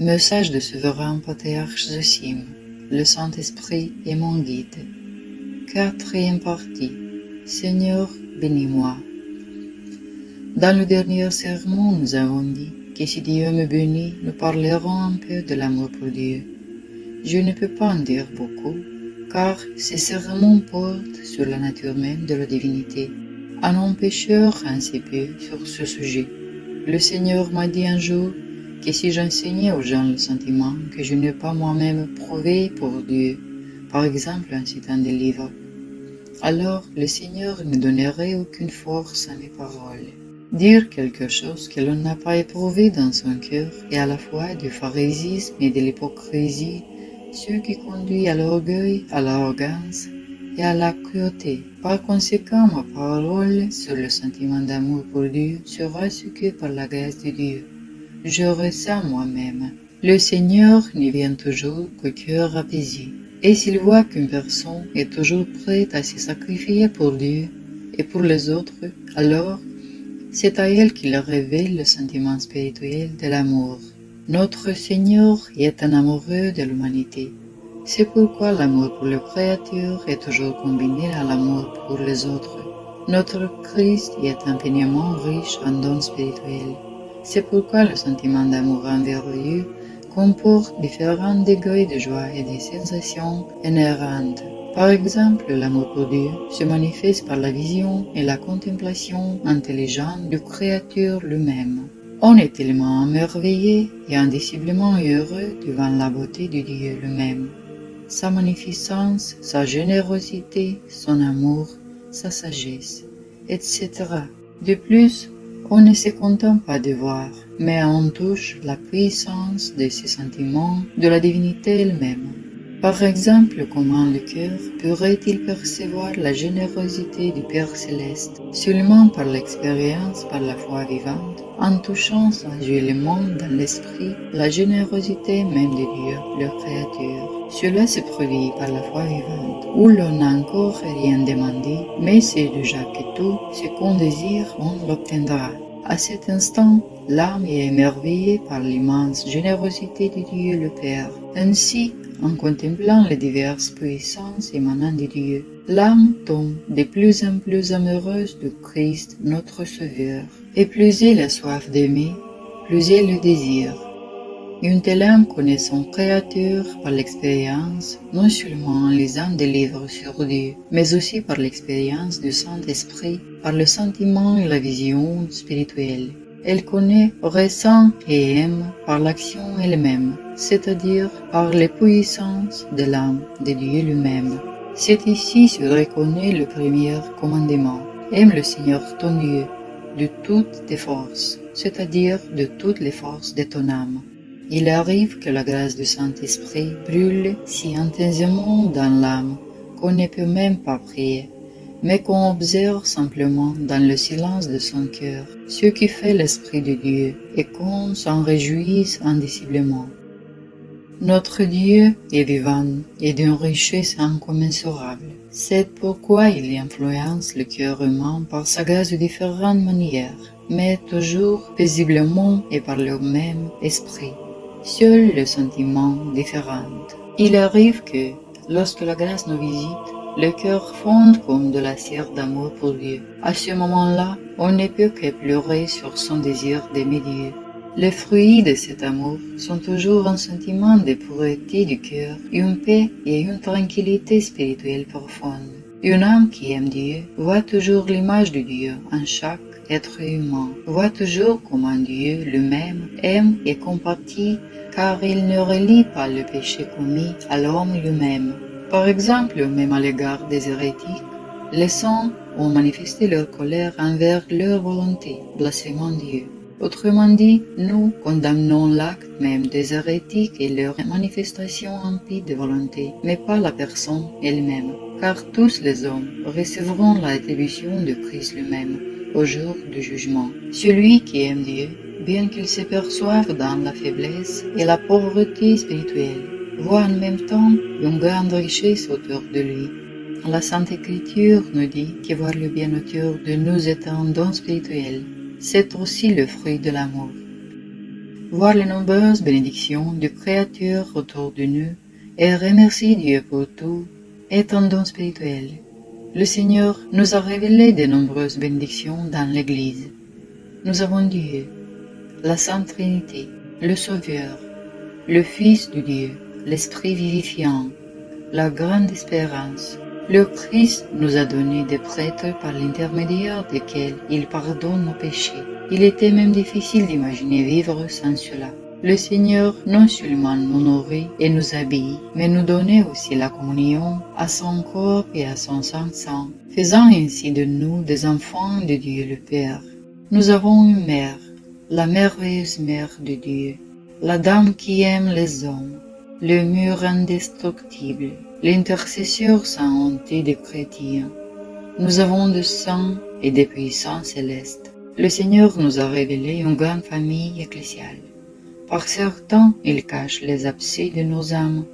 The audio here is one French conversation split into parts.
Message de souverain patriarche Zosim, le Saint-Esprit est mon guide. Quatrième partie. Seigneur, bénis-moi. Dans le dernier sermon, nous avons dit que si Dieu me bénit, nous parlerons un peu de l'amour pour Dieu. Je ne peux pas en dire beaucoup, car ces sermons portent sur la nature même de la divinité. Un homme pécheur ainsi peu sur ce sujet. Le Seigneur m'a dit un jour que si j'enseignais aux gens le sentiment que je n'ai pas moi-même prouvé pour Dieu, par exemple en citant des livres, alors le Seigneur ne donnerait aucune force à mes paroles. Dire quelque chose que l'on n'a pas éprouvé dans son cœur est à la fois du pharisisme et de l'hypocrisie, ce qui conduit à l'orgueil, à l'arrogance et à la cruauté. Par conséquent, ma parole sur le sentiment d'amour pour Dieu sera ce que par la grâce de Dieu je ressens moi-même. Le Seigneur n'y vient toujours qu'au cœur apaisé. Et s'il voit qu'une personne est toujours prête à se sacrifier pour Dieu et pour les autres, alors c'est à elle qu'il révèle le sentiment spirituel de l'amour. Notre Seigneur est un amoureux de l'humanité. C'est pourquoi l'amour pour le Créateur est toujours combiné à l'amour pour les autres. Notre Christ est impenément riche en dons spirituels. C'est pourquoi le sentiment d'amour envers Dieu comporte différents degrés de joie et de sensations inhérentes. Par exemple, l'amour pour Dieu se manifeste par la vision et la contemplation intelligente du Créateur lui-même. On est tellement émerveillé et indiciblement heureux devant la beauté de Dieu lui-même, sa magnificence, sa générosité, son amour, sa sagesse, etc. De plus, on ne se contente pas de voir, mais on touche la puissance de ces sentiments de la divinité elle-même. Par exemple, comment le cœur pourrait-il percevoir la générosité du Père Céleste seulement par l'expérience, par la foi vivante, en touchant sensuellement dans l'esprit la générosité même de Dieu, leur Créateur. Cela se produit par la foi vivante, où l'on n'a encore rien demandé, mais c'est déjà que tout ce qu'on désire, on l'obtiendra. À cet instant, l'âme est émerveillée par l'immense générosité de Dieu le Père. Ainsi, en contemplant les diverses puissances émanant de Dieu, l'âme tombe de plus en plus amoureuse de Christ, notre Sauveur. Et plus elle a soif d'aimer, plus elle le désire. Une telle âme connaît son Créateur par l'expérience, non seulement en lisant des livres sur Dieu, mais aussi par l'expérience du Saint-Esprit, par le sentiment et la vision spirituelle. Elle connaît, ressent et aime par l'action elle-même, c'est-à-dire par les puissances de l'âme de Dieu lui-même. C'est ici se reconnaît le premier commandement. Aime le Seigneur ton Dieu de toutes tes forces, c'est-à-dire de toutes les forces de ton âme. Il arrive que la grâce du Saint-Esprit brûle si intensément dans l'âme qu'on ne peut même pas prier, mais qu'on observe simplement dans le silence de son cœur ce qui fait l'Esprit de Dieu et qu'on s'en réjouisse indiciblement. Notre Dieu est vivant et d'une richesse incommensurable. C'est pourquoi il influence le cœur humain par sa grâce de différentes manières, mais toujours paisiblement et par le même esprit. Seuls les sentiments différents. Il arrive que, lorsque la grâce nous visite, le cœur fonde comme de la cire d'amour pour Dieu. À ce moment-là, on ne peut que pleurer sur son désir d'aimer Dieu. Les fruits de cet amour sont toujours un sentiment de pureté du cœur, une paix et une tranquillité spirituelle profonde. Une âme qui aime Dieu voit toujours l'image de Dieu en chaque être humain, voit toujours comment Dieu lui-même aime et compatit, car il ne relie pas le péché commis à l'homme lui-même. Par exemple, même à l'égard des hérétiques, les saints ont manifesté leur colère envers leur volonté, blasphémant Dieu. Autrement dit, nous condamnons l'acte même des hérétiques et leur manifestation impie de volonté, mais pas la personne elle-même, car tous les hommes recevront la rétribution de Christ lui-même au jour du jugement. Celui qui aime Dieu, bien qu'il se perçoive dans la faiblesse et la pauvreté spirituelle, voit en même temps une grande richesse autour de lui. La Sainte Écriture nous dit que voir le bien autour de nous est un don spirituel. C'est aussi le fruit de l'amour. voir les nombreuses bénédictions du Créateur autour de nous et remercier Dieu pour tout est un don spirituel. Le Seigneur nous a révélé de nombreuses bénédictions dans l'Église. Nous avons Dieu, la Sainte Trinité, le Sauveur, le Fils de Dieu, l'Esprit vivifiant, la grande espérance. Le Christ nous a donné des prêtres par l'intermédiaire desquels il pardonne nos péchés. Il était même difficile d'imaginer vivre sans cela. Le Seigneur non seulement nous nourrit et nous habille, mais nous donnait aussi la communion à son corps et à son sang, faisant ainsi de nous des enfants de Dieu le Père. Nous avons une mère, la merveilleuse mère de Dieu, la dame qui aime les hommes, le mur indestructible, l'intercesseur sans honte des chrétiens. Nous avons de sang et des puissances célestes. Le Seigneur nous a révélé une grande famille ecclésiale. Par certains, il cache les abcès de nos âmes.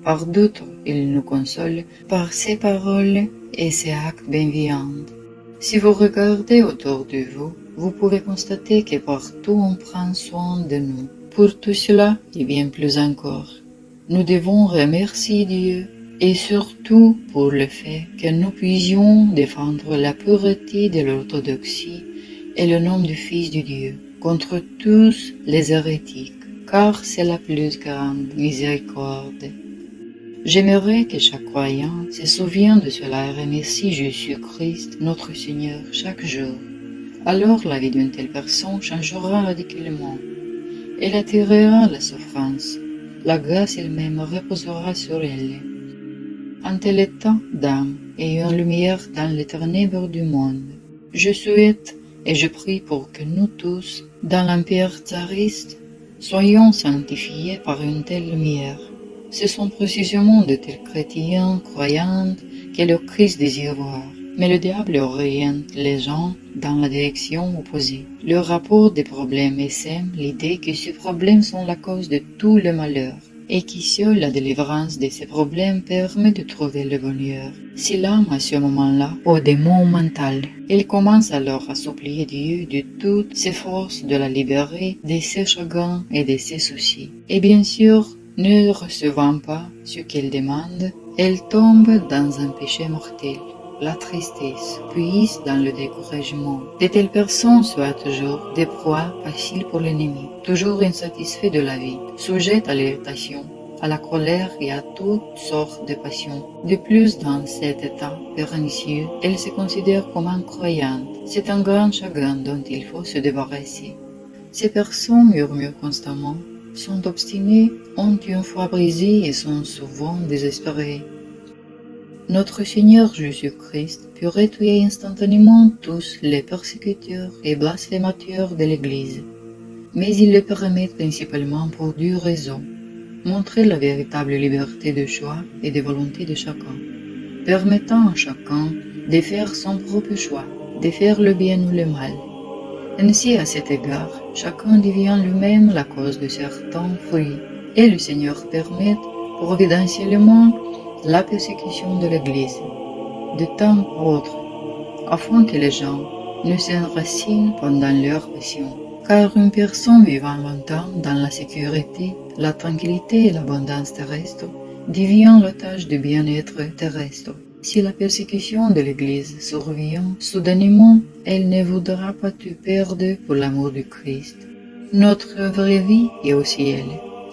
Par d'autres, il nous console par ses paroles et ses actes bienveillants. Si vous regardez autour de vous, vous pouvez constater que partout on prend soin de nous. Pour tout cela, et bien plus encore, nous devons remercier Dieu, et surtout pour le fait que nous puissions défendre la pureté de l'orthodoxie et le nom du Fils de Dieu contre tous les hérétiques, car c'est la plus grande miséricorde. J'aimerais que chaque croyant se souvienne de cela et remercie Jésus-Christ, notre Seigneur, chaque jour. Alors la vie d'une telle personne changera radicalement. Elle attirera la souffrance. La grâce elle-même reposera sur elle. En tel état d'âme et une lumière dans les ténèbres du monde, je souhaite et je prie pour que nous tous, dans l'Empire tsariste, soyons sanctifiés par une telle lumière. Ce sont précisément de tels chrétiens croyants que le Christ désire voir. Mais le diable oriente les gens dans la direction opposée. Le rapport des problèmes sème l'idée que ces problèmes sont la cause de tout le malheur, et que seule la délivrance de ces problèmes permet de trouver le bonheur. Si l'âme à ce moment-là a des maux mentaux, elle commence alors à supplier Dieu de toutes ses forces de la libérer de ses chagrins et de ses soucis. Et bien sûr, ne recevant pas ce qu'elle demande, elle tombe dans un péché mortel, la tristesse, puis dans le découragement. De telles personnes soient toujours des proies faciles pour l'ennemi, toujours insatisfaits de la vie, sujettes à l'irritation, à la colère et à toutes sortes de passions. De plus, dans cet état pernicieux, elle se considère comme incroyante. C'est un grand chagrin dont il faut se débarrasser. Ces personnes murmurent constamment, sont obstinées, ont une foi brisée et sont souvent désespérées. Notre Seigneur Jésus-Christ peut tuer instantanément tous les persécuteurs et blasphémateurs de l'Église, mais il le permet principalement pour deux raisons: montrer la véritable liberté de choix et de volonté de chacun, permettant à chacun de faire son propre choix, de faire le bien ou le mal. Ainsi, à cet égard, chacun devient lui-même la cause de certains fruits, et le Seigneur permet providentiellement la persécution de l'Église, de temps à autre, afin que les gens ne s'enracinent pendant leur passion. Car une personne vivant longtemps dans la sécurité, la tranquillité et l'abondance terrestre devient l'otage du bien-être terrestre. Si la persécution de l'Église survient soudainement, elle ne voudra pas te perdre pour l'amour du Christ. Notre vraie vie est au ciel,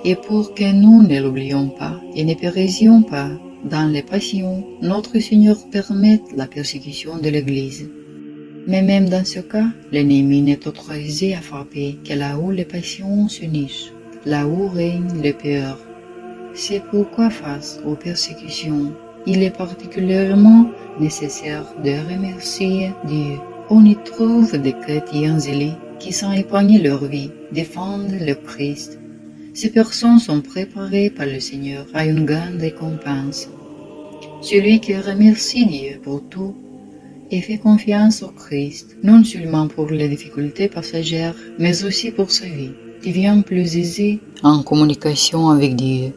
et pour que nous ne l'oublions pas et ne périssions pas dans les passions, notre Seigneur permet la persécution de l'Église. Mais même dans ce cas, l'ennemi n'est autorisé à frapper que là où les passions s'unissent, là où règne le peur. C'est pourquoi face aux persécutions, il est particulièrement nécessaire de remercier Dieu. On y trouve des chrétiens zélés qui, sans épargner leur vie, défendent le Christ. Ces personnes sont préparées par le Seigneur à une grande récompense. Celui qui remercie Dieu pour tout et fait confiance au Christ, non seulement pour les difficultés passagères, mais aussi pour sa vie, devient plus aisé en communication avec Dieu.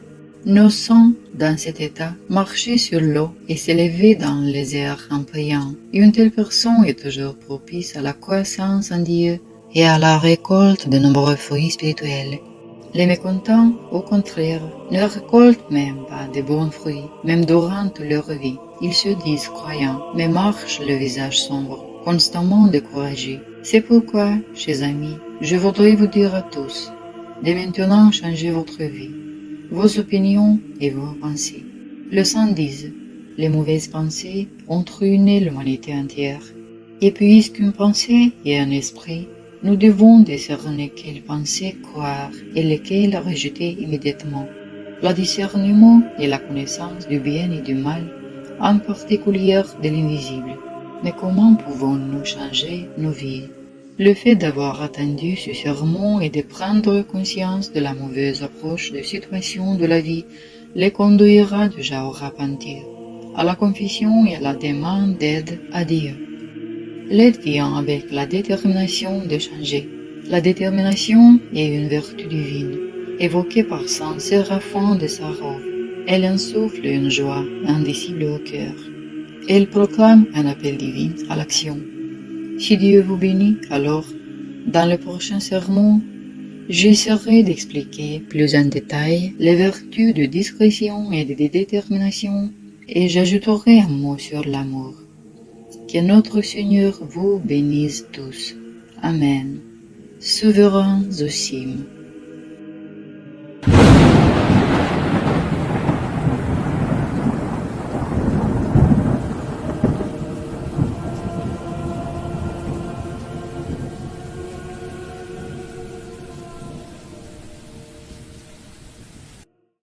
Nos saints, dans cet état, marchaient sur l'eau et s'élevaient dans les airs en priant. Une telle personne est toujours propice à la croissance en Dieu et à la récolte de nombreux fruits spirituels. Les mécontents, au contraire, ne récoltent même pas de bons fruits, même durant leur vie. Ils se disent croyants, mais marchent le visage sombre, constamment découragés. C'est pourquoi, chers amis, je voudrais vous dire à tous, dès maintenant changez votre vie, vos opinions et vos pensées. Le sang dit, les mauvaises pensées ont ruiné l'humanité entière. Et puisqu'une pensée est un esprit, nous devons discerner quelles pensées croire et lesquelles rejeter immédiatement. Le discernement est la connaissance du bien et du mal, en particulier de l'invisible. Mais comment pouvons-nous changer nos vies? Le fait d'avoir attendu ce sermon et de prendre conscience de la mauvaise approche des situations de la vie les conduira déjà au repentir, à la confession et à la demande d'aide à Dieu. L'aide vient avec la détermination de changer. La détermination est une vertu divine, évoquée par saint Séraphin de Sarov. Elle insuffle une joie indicible au cœur. Elle proclame un appel divin à l'action. Si Dieu vous bénit, alors, dans le prochain sermon, j'essaierai d'expliquer plus en détail les vertus de discrétion et de détermination, et j'ajouterai un mot sur l'amour. Que notre Seigneur vous bénisse tous. Amen. Souverains aux cimes.